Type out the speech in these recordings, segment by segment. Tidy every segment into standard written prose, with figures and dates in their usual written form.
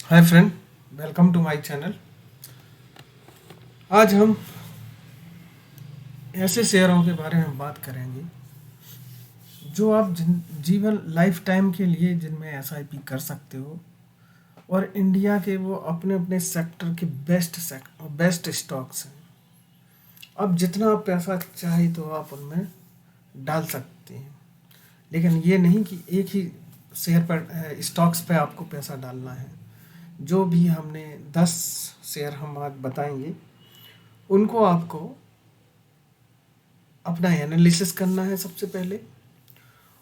Hi friend, welcome to my channel. आज हम ऐसे शेयरों के बारे में बात करेंगे जो आप जीवन लाइफ टाइम के लिए जिनमें एसआईपी कर सकते हो और इंडिया के वो अपने अपने सेक्टर के बेस्ट स्टॉक्स हैं। अब जितना आप पैसा चाहे तो आप उनमें डाल सकते हैं, लेकिन ये नहीं कि एक ही शेयर पर स्टॉक्स पे आपको पैसा डालना है। जो भी हमने 10 शेयर हम आज बताएंगे उनको आपको अपना एनालिसिस करना है सबसे पहले।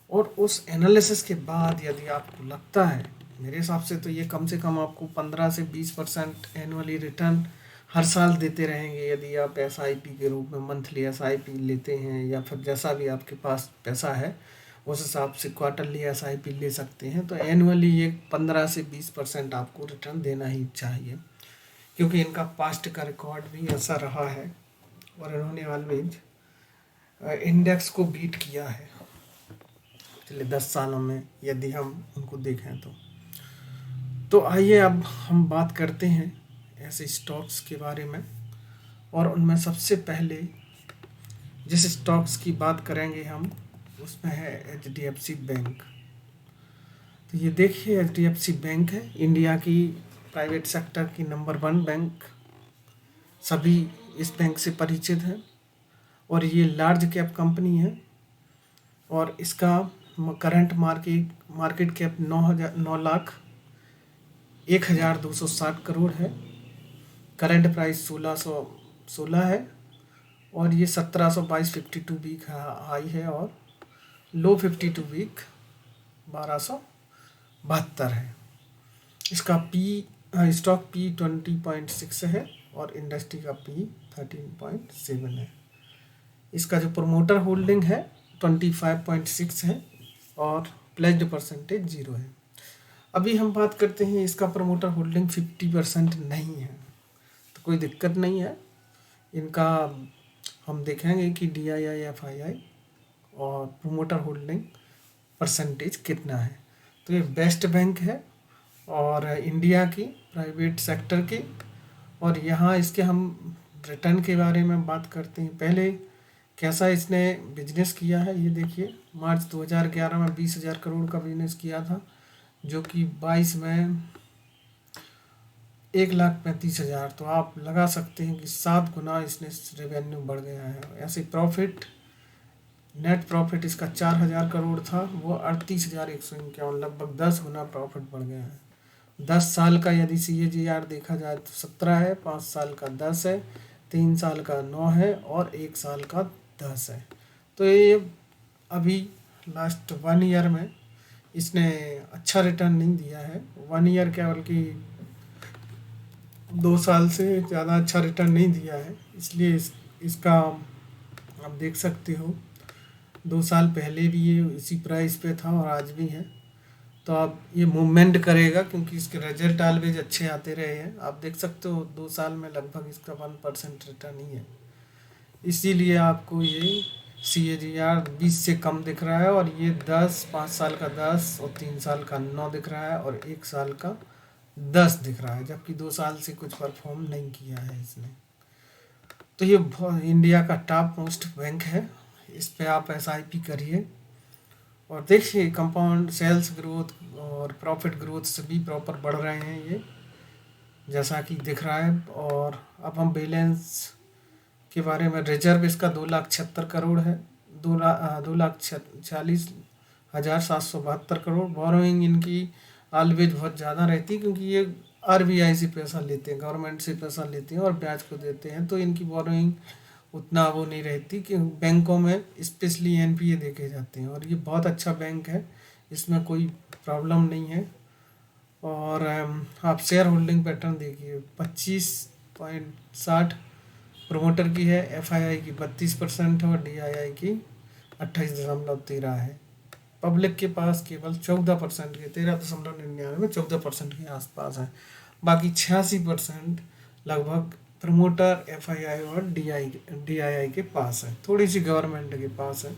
और उस एनालिसिस के बाद यदि आपको लगता है, मेरे हिसाब से तो ये कम से कम आपको 15 से 20% एनुअली रिटर्न हर साल देते रहेंगे यदि आप एसआईपी के रूप में मंथली एसआईपी लेते हैं, या फिर जैसा भी आपके पास पैसा है उस हिसाब से क्वार्टरली एसआईपी ले सकते हैं। तो एनुअली ये 15 से 20% आपको रिटर्न देना ही चाहिए, क्योंकि इनका पास्ट का रिकॉर्ड भी ऐसा रहा है और इन्होंने ऑलवेज इंडेक्स को बीट किया है पिछले 10 सालों में यदि हम उनको देखें तो आइए अब हम बात करते हैं ऐसे स्टॉक्स के बारे में। और उनमें सबसे पहले जिस स्टॉक्स की बात करेंगे हम उसमें है एचडीएफसी बैंक। तो ये देखिए, एचडीएफसी बैंक है इंडिया की प्राइवेट सेक्टर की नंबर 1 बैंक। सभी इस बैंक से परिचित हैं और ये लार्ज कैप कंपनी है और इसका करंट मार्केट कैप 9,01,260 करोड़ है। करंट प्राइस 1616 है और ये 1722 वीक हाई है और लो 52 वीक 1272 है। इसका स्टॉक पी 20.6 है और इंडस्ट्री का पी 13.7 है। इसका जो प्रमोटर होल्डिंग है 25.6 है और प्लेज्ड परसेंटेज 0 है। अभी हम बात करते हैं, इसका प्रमोटर होल्डिंग 50% नहीं है तो कोई दिक्कत नहीं है। इनका हम देखेंगे कि DII FII और प्रमोटर होल्डिंग परसेंटेज कितना है। तो ये बेस्ट बैंक है और इंडिया की प्राइवेट सेक्टर की। और यहाँ इसके हम रिटर्न के बारे में बात करते हैं। पहले कैसा इसने बिजनेस किया है ये देखिए। मार्च 2011 में 20,000 करोड़ का बिजनेस किया था, जो कि 22 में 1,35,000। तो आप लगा सकते हैं कि 7 गुना इसने रेवेन्यू बढ़ गया है। ऐसे प्रॉफिट, नेट प्रॉफिट इसका 4,000 करोड़ था, वो 38,151, लगभग 10 गुना प्रॉफिट बढ़ गया है। 10 साल का यदि CAGR देखा जाए तो 17 है, 5 साल का 10 है, 3 साल का 9 है और 1 साल का 10 है। तो ये अभी लास्ट 1 ईयर में इसने अच्छा रिटर्न नहीं दिया है। 1 ईयर क्या बल्कि 2 साल से ज़्यादा अच्छा रिटर्न नहीं दिया है। इसलिए इसका आप देख सकते हो 2 साल पहले भी ये इसी प्राइस पे था और आज भी है। तो आप ये मूवमेंट करेगा क्योंकि इसके रिजल्ट ऑलवेज अच्छे आते रहे हैं। आप देख सकते हो 2 साल में लगभग इसका 1% रिटर्न ही है। इसीलिए आपको ये CAGR 20 से कम दिख रहा है और ये 10, 5 साल का 10 और 3 साल का 9 दिख रहा है और 1 साल का 10 दिख रहा है, जबकि 2 साल से कुछ परफॉर्म नहीं किया है इसने। तो ये इंडिया का टॉप मोस्ट बैंक है, इस पे आप SIP करिए और देखिए कंपाउंड सेल्स ग्रोथ और प्रॉफिट ग्रोथ सभी प्रॉपर बढ़ रहे हैं ये, जैसा कि दिख रहा है। और अब हम बैलेंस के बारे में, रिजर्व इसका 2,76,000 करोड़ है, 2,46,772 करोड़। बोरोइंग इनकी ऑलवेज बहुत ज़्यादा रहती है क्योंकि ये RBI से पैसा लेते हैं, गवर्नमेंट से पैसा लेते हैं और ब्याज को देते हैं, तो इनकी बोरोइंग उतना वो नहीं रहती कि बैंकों में स्पेशली NPA देखे जाते हैं। और ये बहुत अच्छा बैंक है, इसमें कोई प्रॉब्लम नहीं है। और आप शेयर होल्डिंग पैटर्न देखिए, 25.60 प्रोमोटर की है, FII की 32% है और DII की 28.13 है। पब्लिक के पास केवल 14% के 13.99 14% के आसपास है। बाकी 86% लगभग प्रमोटर, FII और DII के पास है, थोड़ी सी गवर्नमेंट के पास है।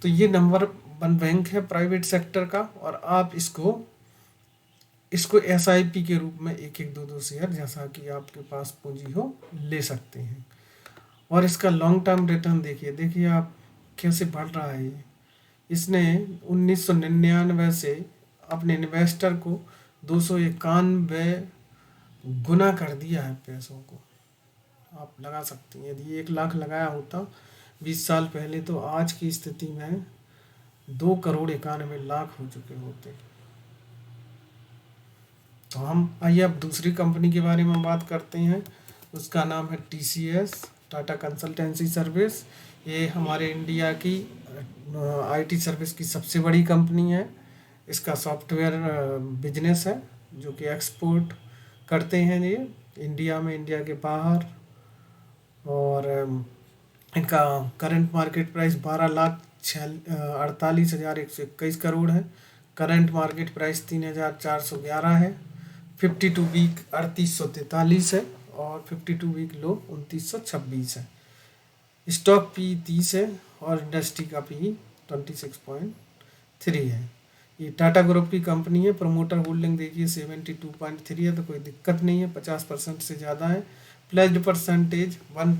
तो ये नंबर 1 बैंक है प्राइवेट सेक्टर का और आप इसको इसको एसआईपी के रूप में एक एक दो दो शेयर जैसा कि आपके पास पूंजी हो ले सकते हैं। और इसका लॉन्ग टर्म रिटर्न देखिए, देखिए आप कैसे बढ़ रहा है ये। इसने 1999 से अपने इन्वेस्टर को 291 गुना कर दिया है पैसों को। आप लगा सकते हैं, यदि 1 लाख लगाया होता 20 साल पहले तो आज की स्थिति में 2 करोड़ 91 लाख हो चुके होते। तो हम आइए अब दूसरी कंपनी के बारे में बात करते हैं। उसका नाम है टीसीएस, टाटा कंसल्टेंसी सर्विस। ये हमारे इंडिया की आईटी सर्विस की सबसे बड़ी कंपनी है। इसका सॉफ्टवेयर बिजनेस है जो कि एक्सपोर्ट करते हैं ये इंडिया में, इंडिया के बाहर। और इनका करंट मार्केट प्राइस 12,48,121 करोड़ है। करंट मार्केट प्राइस 3,411 है। 52 वीक 3843 है और 52 वीक लो 2926 है। स्टॉक पी 30 है और इंडस्ट्री का पी 26.3 है। ये टाटा ग्रुप की कंपनी है। प्रमोटर होल्डिंग देखिए 72.3 है, तो कोई दिक्कत नहीं है, 50% से ज़्यादा है। प्लेज्ड परसेंटेज 1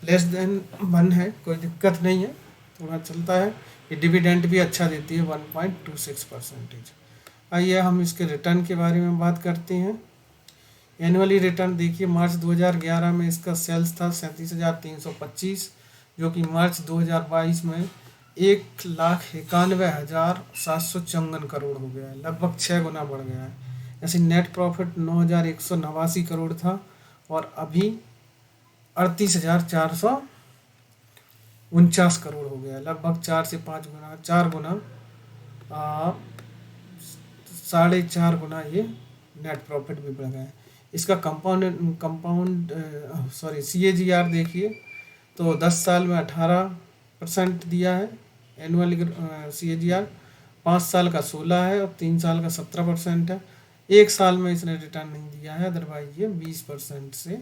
लेस देन 1 है, कोई दिक्कत नहीं है, थोड़ा चलता है। ये डिविडेंड भी अच्छा देती है 1.26%। आइए हम इसके रिटर्न के बारे में बात करते हैं। एनुअली रिटर्न देखिए, मार्च 2011 में इसका सेल्स था 37,325, जो कि मार्च 2022 में 1,91,754 करोड़ हो गया है, लगभग 6 गुना बढ़ गया है। ऐसे नेट प्रॉफिट 9,189 करोड़ था और अभी 38,449 करोड़ हो गया, लगभग 4 से 5 गुना, 4 गुना, 4.5 गुना ये नेट प्रॉफिट भी बढ़ गया है। इसका कंपाउंड CAGR देखिए तो 10 साल में 18% दिया है एनुअल CAGR, 5 साल का 16 है और 3 साल का 17% है। 1 साल में इसने रिटर्न नहीं दिया है, अदरवाइज ये 20% से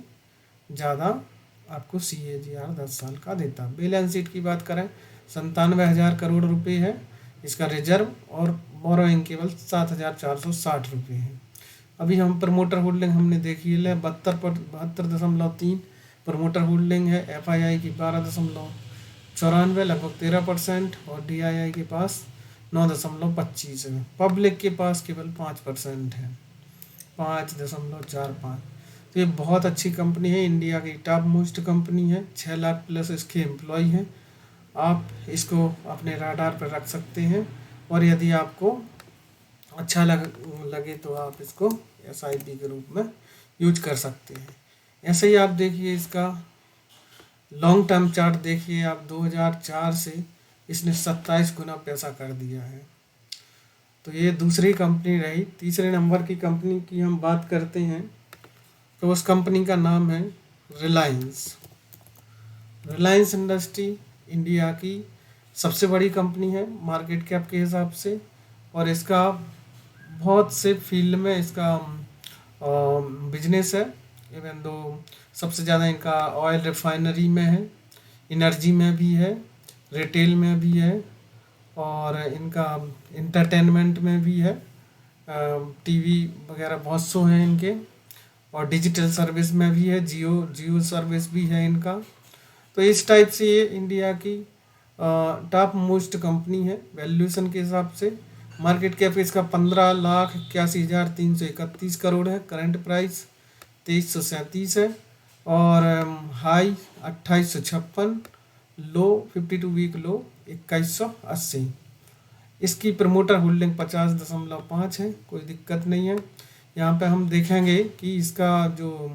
ज़्यादा आपको CAGR 10 साल का देता। बैलेंस शीट की बात करें 97,000 करोड़ रुपए है इसका रिजर्व और बोरोइंग केवल 7,460 रुपये है। अभी हम प्रमोटर होल्डिंग हमने देखी है 72.3 प्रमोटर होल्डिंग है। FII की 12.94 लगभग 13% और DII के पास 9.25 है। पब्लिक के पास केवल 5% है, 5.45। तो ये बहुत अच्छी कंपनी है, इंडिया की टॉप मोस्ट कंपनी है। 6 लाख प्लस इसके एम्प्लॉय हैं। आप इसको अपने राडार पर रख सकते हैं और यदि आपको अच्छा लगे तो आप इसको SIP के रूप में यूज कर सकते हैं। ऐसे ही आप देखिए इसका लॉन्ग टर्म चार्ट देखिए आप, 2004 से इसने 27 गुना पैसा कर दिया है। तो ये दूसरी कंपनी रही। तीसरे नंबर की कंपनी की हम बात करते हैं तो उस कंपनी का नाम है रिलायंस। रिलायंस इंडस्ट्री इंडिया की सबसे बड़ी कंपनी है मार्केट कैप के हिसाब से और इसका बहुत से फील्ड में इसका बिजनेस है। इवन दो सबसे ज़्यादा इनका ऑयल रिफाइनरी में है, एनर्जी में भी है, रिटेल में भी है और इनका इंटरटेनमेंट में भी है। TV वगैरह बहुत सो हैं इनके और डिजिटल सर्विस में भी है, जियो सर्विस भी है इनका। तो इस टाइप से ये इंडिया की टॉप मोस्ट कंपनी है वैल्यूएशन के हिसाब से। मार्केट कैप इसका 15,81,331 करोड़ है। करंट प्राइस 2337 है और हाई 2856, लो 52 वीक लो 2180। इसकी प्रमोटर होल्डिंग 50.5 है, कोई दिक्कत नहीं है। यहाँ पे हम देखेंगे कि इसका जो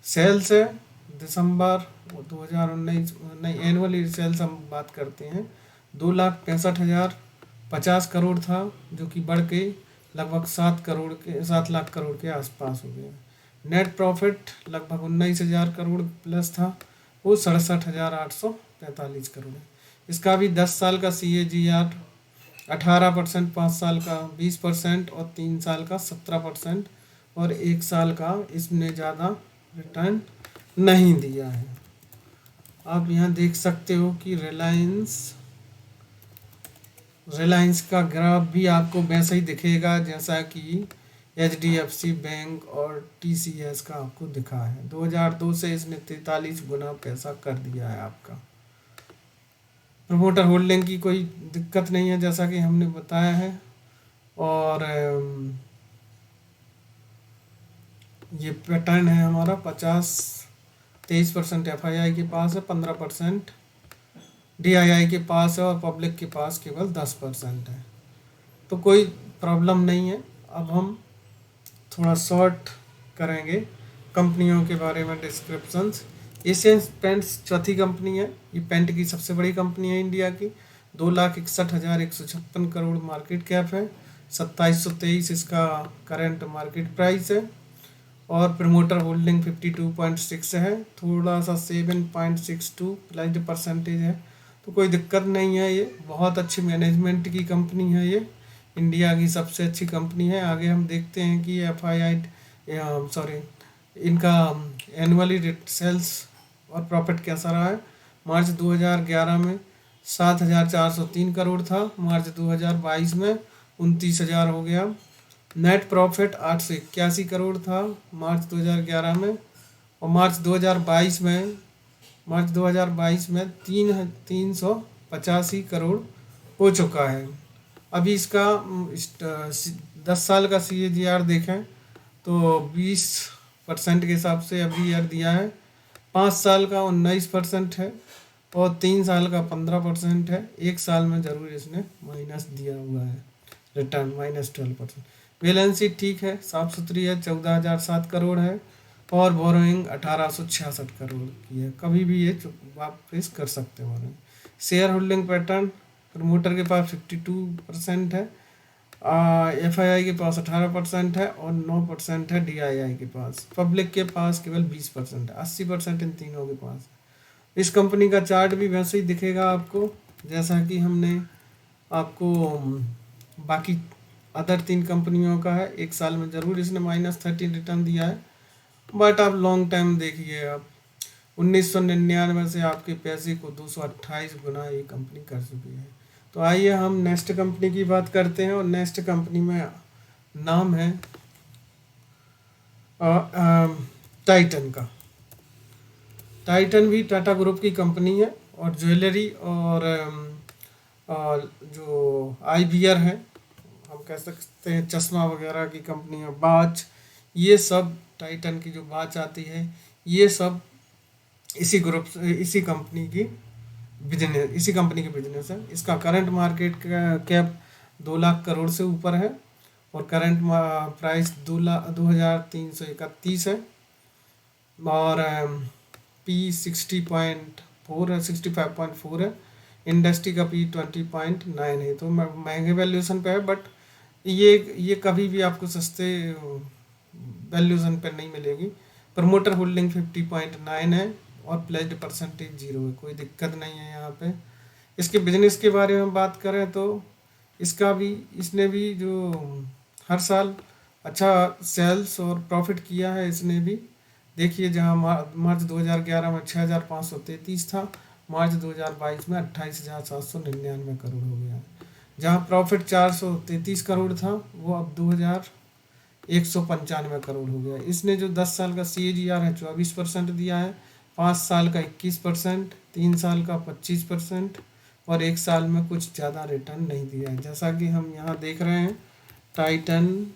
सेल्स है दिसंबर 2019 नहीं, एनुअल सेल्स हम बात करते हैं 2,65,050 करोड़ था, जो कि बढ़ के लगभग 7 लाख करोड़ के आसपास हो गया। नेट प्रॉफिट लगभग 19,000 करोड़ प्लस था, वो 67,845 करोड़ है। इसका भी 10 साल का CAGR 18%, 5 साल का 20% और 3 साल का 17% और 1 साल का इसने ज़्यादा रिटर्न नहीं दिया है। आप यहाँ देख सकते हो कि रिलायंस रिलायंस का ग्राफ भी आपको वैसा ही दिखेगा जैसा कि एचडीएफसी बैंक और टीसीएस का आपको दिखा है। 2002 से इसने 43 गुना पैसा कर दिया है आपका। प्रमोटर होल्डिंग की कोई दिक्कत नहीं है जैसा कि हमने बताया है। और ये पैटर्न है हमारा 23% एफआईआई के पास है, 15% डीआईआई के पास है और पब्लिक के पास केवल 10% है। तो कोई प्रॉब्लम नहीं है। अब हम थोड़ा शॉर्ट करेंगे कंपनियों के बारे में डिस्क्रिप्शंस। एशियन पेंट्स चौथी कंपनी है। ये पेंट की सबसे बड़ी कंपनी है इंडिया की। 2,61,156 करोड़ मार्केट कैप है। 2723 इसका करंट मार्केट प्राइस है। और प्रमोटर होल्डिंग 52.6 है। थोड़ा सा 7.62 प्लस परसेंटेज है। तो कोई दिक्कत नहीं है। ये बहुत अच्छी मैनेजमेंट की कंपनी है। ये इंडिया की सबसे अच्छी कंपनी है। आगे हम देखते हैं कि एफ आई आई सॉरी इनका एनुअली सेल्स और प्रॉफिट कैसा रहा है। मार्च 2011 में 7,403 करोड़ था। मार्च 2022 में 29,000 हो गया। नेट प्रॉफिट 881 करोड़ था मार्च 2011 में। और मार्च 2022 में 385 करोड़ हो चुका है। अभी इसका 10 साल का CAGR देखें तो 20% के हिसाब से अभी ईयर दिया है। 5 साल का 19% है और 3 साल का 15% है। एक साल में जरूर इसने माइनस दिया हुआ है रिटर्न -12%। बैलेंस शीट ठीक है, साफ सुथरी है। 14,007 करोड़ है और बोरोइंग 1,866 करोड़ की है। कभी भी ये वापस कर सकते हैं। शेयर होल्डिंग पैटर्न प्रमोटर के पास 52% है, एफआईआई के पास 18% है और 9% है डीआईआई के पास। पब्लिक के पास केवल 20% है। 80% इन तीनों के पास है। इस कंपनी का चार्ट भी वैसे ही दिखेगा आपको जैसा कि हमने आपको बाकी अदर 3 कंपनियों का है। एक साल में ज़रूर इसने -13 रिटर्न दिया है। बट आप लॉन्ग टाइम देखिए, आप 1999 से आपके पैसे को 228 गुना ये कंपनी कर चुकी है। तो आइए हम नेक्स्ट कंपनी की बात करते हैं। और नेक्स्ट कंपनी में नाम है टाइटन का। टाइटन भी टाटा ग्रुप की कंपनी है और ज्वेलरी और जो आईवीआर है, हम कह सकते हैं चश्मा वगैरह की कंपनी है, बाच, ये सब टाइटन की जो बाच आती है ये सब इसी कंपनी की बिजनेस है। इसका current market cap 2 lakh crore से ऊपर है और करंट प्राइस 2,331 है। और P60.4 है, 65.4 है। इंडस्ट्री का P20.9 है। तो महंगे वैल्यूएशन पे है, बट ये कभी भी आपको सस्ते वैल्यूएशन पे नहीं मिलेगी। प्रमोटर होल्डिंग 50.9 है और प्लेज्ड परसेंटेज 0 है। कोई दिक्कत नहीं है यहाँ पे। इसके बिजनेस के बारे में बात करें तो इसने भी जो हर साल अच्छा सेल्स और प्रॉफिट किया है इसने भी। देखिए जहाँ मार्च 2011 में 6,533 था, मार्च 2022 में 28,799 करोड़ हो गया है। जहाँ प्रॉफिट 433 करोड़ था वो अब 2,195 करोड़ हो गया। इसने जो 10 साल का CAGR है 24% दिया है, 5 साल का 21%, 3 साल का 25% और एक साल में कुछ ज़्यादा रिटर्न नहीं दिया है। जैसा कि हम यहाँ देख रहे हैं टाइटन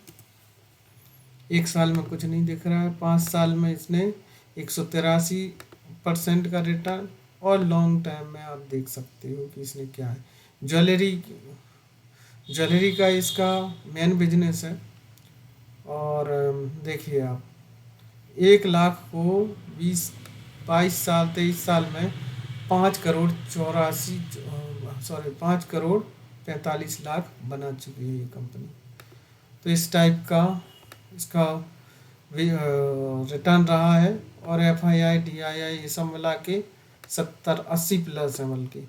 एक साल में कुछ नहीं दिख रहा है। 5 साल में इसने 183% का रिटर्न और लॉन्ग टाइम में आप देख सकते हो कि इसने क्या है। ज्वेलरी का इसका मेन बिजनेस है। और देखिए आप 1 लाख को 23 साल में 5,45,लाख बना चुकी है ये कंपनी। तो इस टाइप का इसका रिटर्न रहा है। और एफआईआई डीआईआई ये सब मिला के 70-80 प्लस है बल्कि।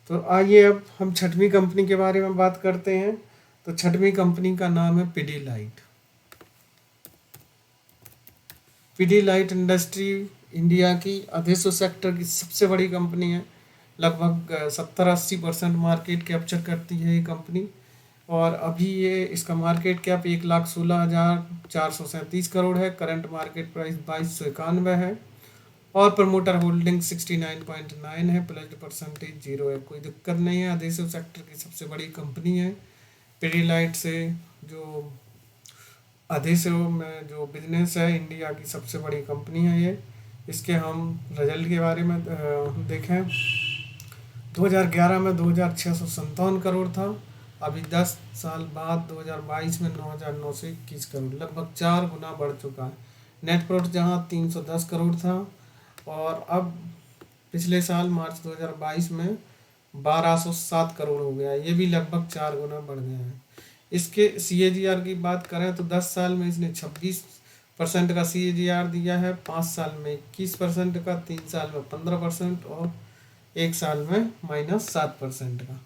तो आइए अब हम छठवीं कंपनी के बारे में बात करते हैं। तो छठवीं कंपनी का नाम है पिडीलाइट। पिडीलाइट इंडस्ट्री इंडिया की अधेसो सेक्टर की सबसे बड़ी कंपनी है। लगभग 70-80% मार्केट कैप्चर करती है ये कंपनी। और अभी ये इसका मार्केट कैप 1,16,437 करोड़ है। करंट मार्केट प्राइस 2291 है। और प्रमोटर होल्डिंग 69.9 है। प्लेज्ड परसेंटेज 0 है। कोई दिक्कत नहीं है। adhesive सेक्टर की सबसे बड़ी कंपनी है। पिडीलाइट से जो adhesive में जो बिजनेस है, इंडिया की सबसे बड़ी कंपनी है ये। इसके हम रिजल्ट के बारे में देखें, 2011 में 2,657 करोड़ था। अभी 10 साल बाद 2022 में 9,921 करोड़, लगभग 4 गुना बढ़ चुका है। नेट प्रॉफिट जहां 310 करोड़ था और अब पिछले साल मार्च 2022 में 1,207 करोड़ हो गया। ये भी लगभग 4 गुना बढ़ गया है। इसके CAGR की बात करें तो 10 साल में इसने 26% का CAGR दिया है, 5 साल में 21% का, 3 साल में 15% और 1 साल में -7% का।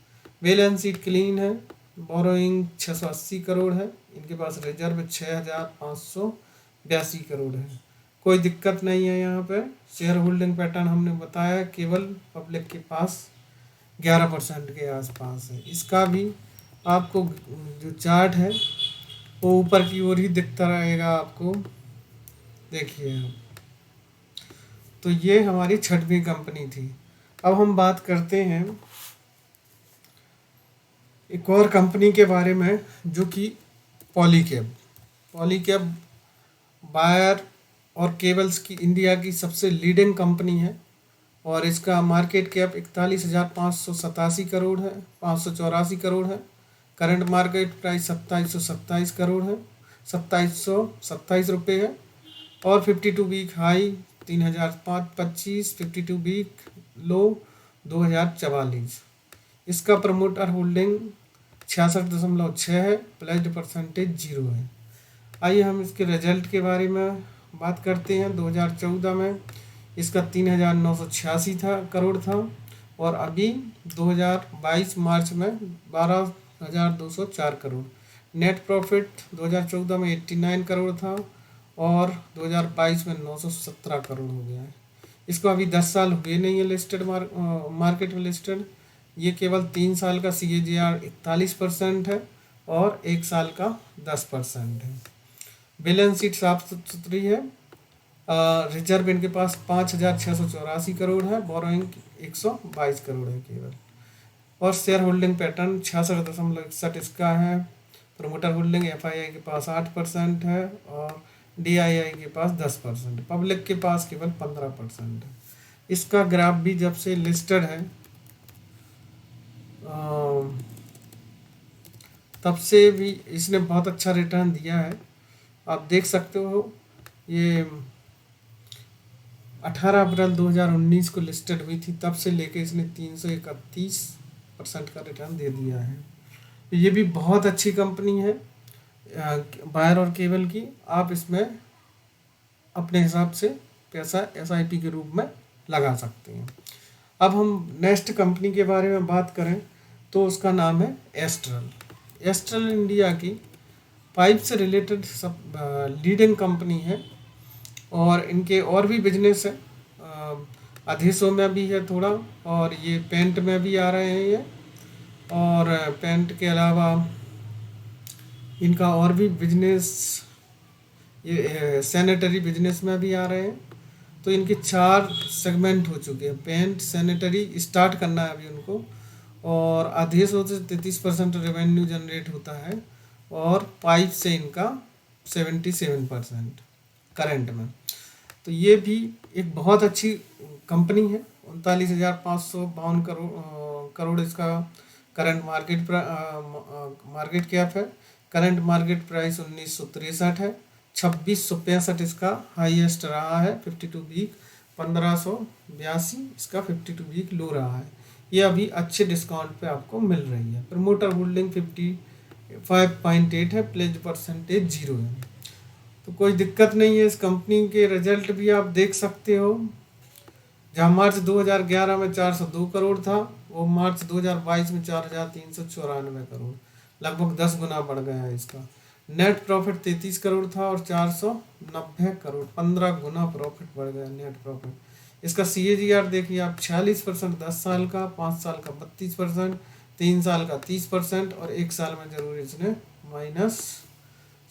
बैलेंस शीट क्लीन है। बोरोइंग 680 करोड़ है। इनके पास रिजर्व 6,582 करोड़ है। कोई दिक्कत नहीं है यहाँ पे। शेयर होल्डिंग पैटर्न हमने बताया, केवल पब्लिक के पास 11% के आसपास है। इसका भी आपको जो चार्ट है वो ऊपर की ओर ही दिखता रहेगा आपको, देखिए। तो ये हमारी छठवीं कंपनी थी। अब हम बात करते हैं एक और कंपनी के बारे में, जो कि पॉलीकैब। पॉलीकैब वायर और केबल्स की इंडिया की सबसे लीडिंग कंपनी है और इसका मार्केट कैप 41,587 करोड़ है, 584 करोड़ है। करंट मार्केट प्राइस 2,727 करोड़ है, 2,727 रुपये है। और 52 वीक हाई 3,525, 52 वीक लो 2,044। इसका प्रमोटर होल्डिंग 66.6 है। प्लेज्ड परसेंटेज 0 है। आइए हम इसके रिजल्ट के बारे में बात करते हैं। 2014 में इसका 3,986 करोड़ था और अभी 2022 मार्च में 12,204 करोड़। नेट प्रॉफिट 2014 में 89 करोड़ था और 2022 में 917 करोड़ हो गया है। इसको अभी 10 साल हुए नहीं है लिस्टेड मार्केट में लिस्टेड। ये केवल 3 साल का CAGR 41% है और 1 साल का 10% है। बैलेंस शीट साफ सुथरी है। रिजर्व इनके पास 5,684 करोड़ है। बोरोइंग 122 करोड़ है केवल। और शेयर होल्डिंग पैटर्न 66.61 इसका है। प्रमोटर होल्डिंग FII के पास 8% है और DII के पास 10%। पब्लिक के पास केवल 15% है। इसका ग्राफ भी जब से लिस्टेड है तब से भी इसने बहुत अच्छा रिटर्न दिया है। आप देख सकते हो, ये 18 अप्रैल 2019 को लिस्टेड हुई थी, तब से लेके इसने 331% का रिटर्न दे दिया है। ये भी बहुत अच्छी कंपनी है वायर और केबल की। आप इसमें अपने हिसाब से पैसा SIP के रूप में लगा सकते हैं। अब हम नेक्स्ट कंपनी के बारे में बात करें तो उसका नाम है एस्ट्रल। एस्ट्रल इंडिया की पाइप से रिलेटेड सब लीडिंग कंपनी है और इनके और भी बिजनेस है। अधेसों में भी है थोड़ा और ये पेंट में भी आ रहे हैं ये। और पेंट के अलावा इनका और भी बिजनेस, ये सैनिटरी बिजनेस में भी आ रहे हैं। तो इनके 4 सेगमेंट हो चुके हैं। पेंट, सैनिटरी स्टार्ट करना है अभी उनको। और अधेसों से 33% रेवेन्यू जनरेट होता है और पाइप से इनका 77% करंट में। तो ये भी एक बहुत अच्छी कंपनी है। 39,552 करोड़ इसका करंट मार्केट कैप है। करंट मार्केट प्राइस 1963 है। 2665 इसका हाईएस्ट रहा है। 52 वीक 1582 इसका 52 वीक लो रहा है। ये अभी अच्छे डिस्काउंट पे आपको मिल रही है। प्रमोटर होल्डिंग 55.8 है। प्लेज परसेंटेज 0 है। तो कोई दिक्कत नहीं है। इस कंपनी के रिजल्ट भी आप देख सकते हो। जहाँ मार्च 2011 में 402 करोड़ था, वो मार्च 2022 में 4,394 करोड़, लगभग 10 गुना बढ़ गया है इसका। नेट प्रॉफिट 33 करोड़ था और 490 करोड़, 15 गुना प्रॉफिट बढ़ गया नेट प्रॉफिट। इसका CAGR देखिए आप 46%, 10 साल का, 5 साल का 32%, 3 साल का 30% और 1 साल में जरूर इसने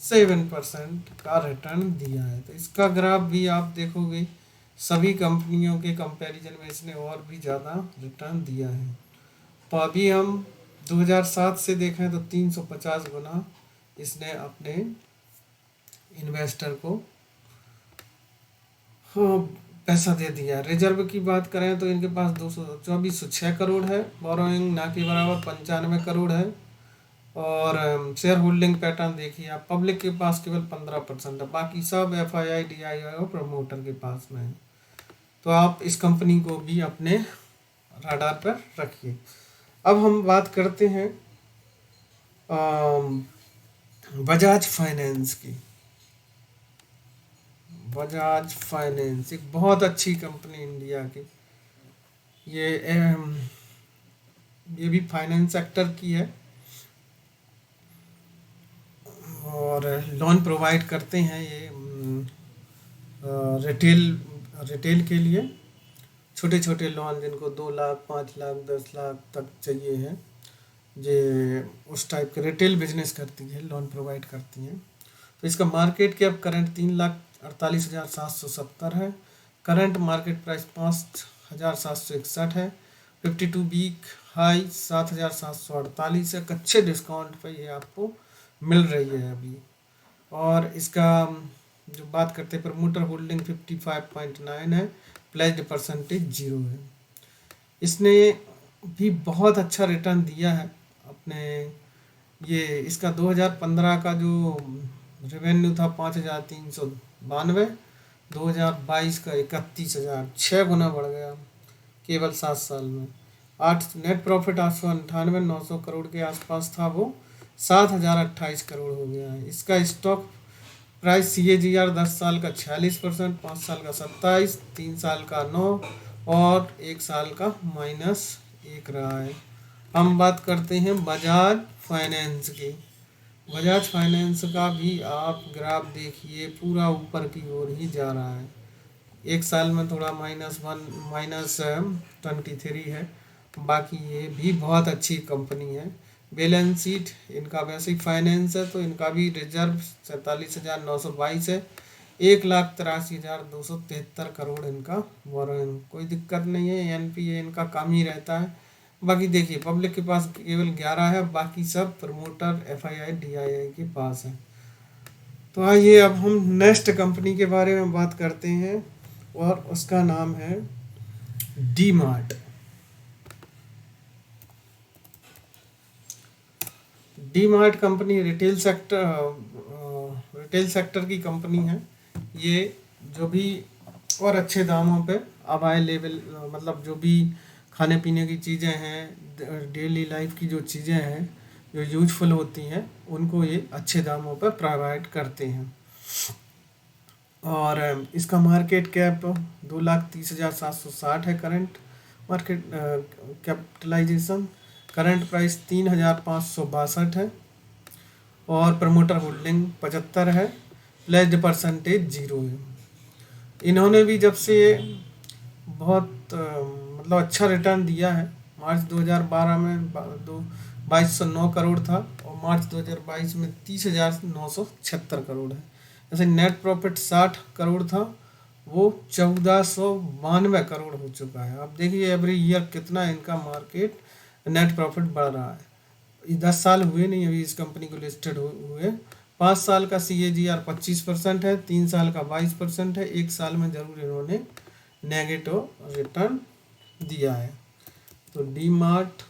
-7% का रिटर्न दिया है। तो इसका ग्राफ भी आप देखोगे सभी कंपनियों के कंपैरिजन में इसने और भी ज़्यादा रिटर्न दिया है। तो अभी हम 2007 से देखें तो 350 गुना इसने अपने इन्वेस्टर को पैसा दे दिया। रिजर्व की बात करें तो इनके पास 22406 करोड़ है, बोरोइंग ना के बराबर 95 करोड़ है। और शेयर होल्डिंग पैटर्न देखिए आप, पब्लिक के पास केवल 15% है, बाकी सब FII DII और प्रमोटर के पास में है। तो आप इस कंपनी को भी अपने राडार पर रखिए। अब हम बात करते हैं बजाज फाइनेंस की। बजाज फाइनेंस एक बहुत अच्छी कंपनी इंडिया की, ये भी फाइनेंस सेक्टर की है और लोन प्रोवाइड करते हैं ये रिटेल के लिए, छोटे छोटे लोन जिनको 2 लाख 5 लाख 10 लाख तक चाहिए है, जे उस टाइप के रिटेल बिजनेस करती है, लोन प्रोवाइड करती हैं। तो इसका मार्केट कैप करंट 3,48,770 है, करंट मार्केट प्राइस 5,761 है, 52 वीक हाई 7,748 है, अच्छे डिस्काउंट पे ये आपको मिल रही है अभी। और इसका जो बात करते हैं प्रमोटर होल्डिंग 55.9 है, प्लेज्ड परसेंटेज 0 है। इसने भी बहुत अच्छा रिटर्न दिया है अपने, ये इसका 2015 का जो रेवेन्यू था 5,392, 2022 का 31,000, 6 गुना बढ़ गया केवल 7 साल में। नेट प्रॉफिट 898 900 करोड़ के आसपास था, वो 7,028 करोड़ हो गया है। इसका स्टॉक प्राइस CAGR 10 साल का 46%, 5 साल का 27, 3 साल का 9 और 1 साल का -1 रहा है। हम बात करते हैं बजाज फाइनेंस की। बजाज फाइनेंस का भी आप ग्राफ देखिए, पूरा ऊपर की ओर ही जा रहा है। 1 साल में थोड़ा -23 है, बाकी ये भी बहुत अच्छी कंपनी है। बैलेंस शीट इनका बेसिक फाइनेंस है तो इनका भी रिजर्व 47,922 है, 1,83,273 करोड़ इनका बोरोइंग, कोई दिक्कत नहीं है। NPA इनका कम ही रहता है। बाकी देखिए पब्लिक के पास केवल 11 है, बाकी सब प्रमोटर FII DII के पास है। तो आइए अब हम नेक्स्ट कंपनी के बारे में बात करते हैं और उसका नाम है D mart. D mart company retail sector की कंपनी है। ये जो भी और अच्छे दामों पे अवेलेबल, मतलब जो भी खाने पीने की चीज़ें हैं, डेली लाइफ की जो चीज़ें हैं जो यूजफुल होती हैं, उनको ये अच्छे दामों पर प्रोवाइड करते हैं। और इसका मार्केट कैप 2,30,760 है, current market capitalisation, current price 3,562 है और प्रमोटर होल्डिंग 75 है, प्लेज्ड परसेंटेज 0 है। इन्होंने भी जब से बहुत मतलब अच्छा रिटर्न दिया है, मार्च 2012 में 2,209 करोड़ था और मार्च 2022 में 30,976 करोड़ है। जैसे नेट प्रॉफिट 60 करोड़ था, वो 1,492 करोड़ हो चुका है। अब देखिए एवरी ईयर कितना इनका मार्केट नेट प्रॉफिट बढ़ रहा है। 10 साल हुए नहीं अभी इस कंपनी को लिस्टेड हुए। 5 साल का CAGR 25% है, 3 साल का 22% है, 1 साल में जरूर इन्होंने नेगेटिव रिटर्न दिया है। तो डी मार्ट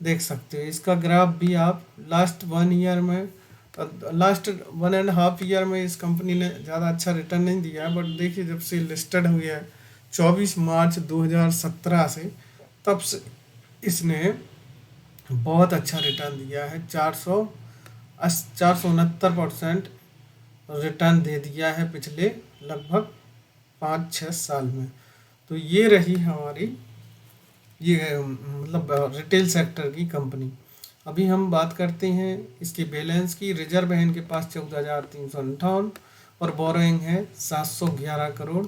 देख सकते हो, इसका ग्राफ भी आप लास्ट 1.5 ईयर में इस कंपनी ने ज़्यादा अच्छा रिटर्न नहीं दिया है, बट देखिए जब से लिस्टेड हुई है 24 मार्च 2017 से, तब से इसने बहुत अच्छा रिटर्न दिया है। 469% रिटर्न दे दिया है पिछले लगभग 5-6 साल में। तो ये रही हमारी ये मतलब रिटेल सेक्टर की कंपनी। अभी हम बात करते हैं इसकी बैलेंस की। रिजर्व है इनके पास 14,358 और बोरोइंग है 711 करोड़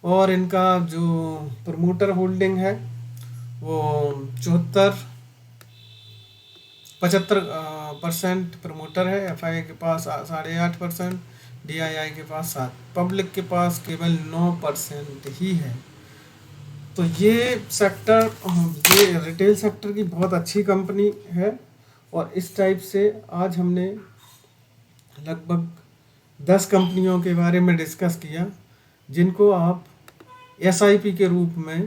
और इनका जो प्रमोटर होल्डिंग है वो 75% प्रमोटर है। एफआई के पास 8.5%, डीआईआई के पास 7, पब्लिक के पास केवल 9% ही है। तो ये सेक्टर, ये रिटेल सेक्टर की बहुत अच्छी कंपनी है। और इस टाइप से आज हमने लगभग 10 कंपनियों के बारे में डिस्कस किया जिनको आप एसआईपी के रूप में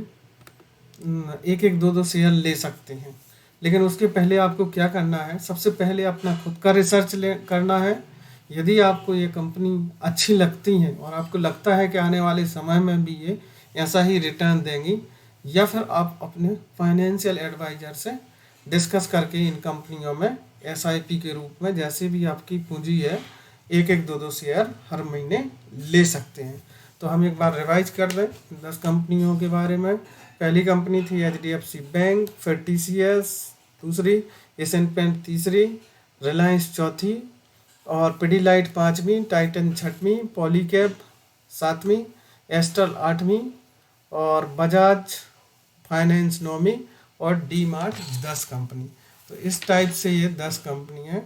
एक एक दो दो शेयर ले सकते हैं। लेकिन उसके पहले आपको क्या करना है, सबसे पहले अपना खुद का रिसर्च करना है। यदि आपको ये कंपनी अच्छी लगती है और आपको लगता है कि आने वाले समय में भी ये ऐसा ही रिटर्न देंगी, या फिर आप अपने फाइनेंशियल एडवाइजर से डिस्कस करके इन कंपनियों में एसआईपी के रूप में जैसे भी आपकी पूंजी है एक एक दो दो शेयर हर महीने ले सकते हैं। तो हम एक बार रिवाइज कर दें 10 कंपनियों के बारे में। पहली कंपनी थी एचडीएफसी बैंक, फिर टीसीएस दूसरी, एशियन पेंट तीसरी, रिलायंस चौथी, और पिडीलाइट पाँचवीं, टाइटन छठवीं, पॉलीकैब सातवीं, एस्ट्रल आठवीं, और बजाज फाइनेंस नौवीं, और डी मार्ट 10 कंपनी। तो इस टाइप से ये 10 कंपनी है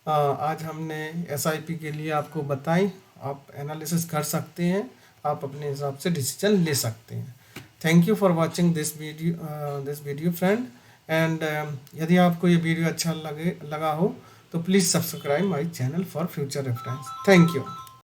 आज हमने एसआईपी के लिए आपको बताई। आप एनालिसिस कर सकते हैं, आप अपने हिसाब से डिसीजन ले सकते हैं। Thank you for watching this video friend. And यदि आपको ये वीडियो अच्छा लगा हो तो please subscribe my channel for future reference. Thank you.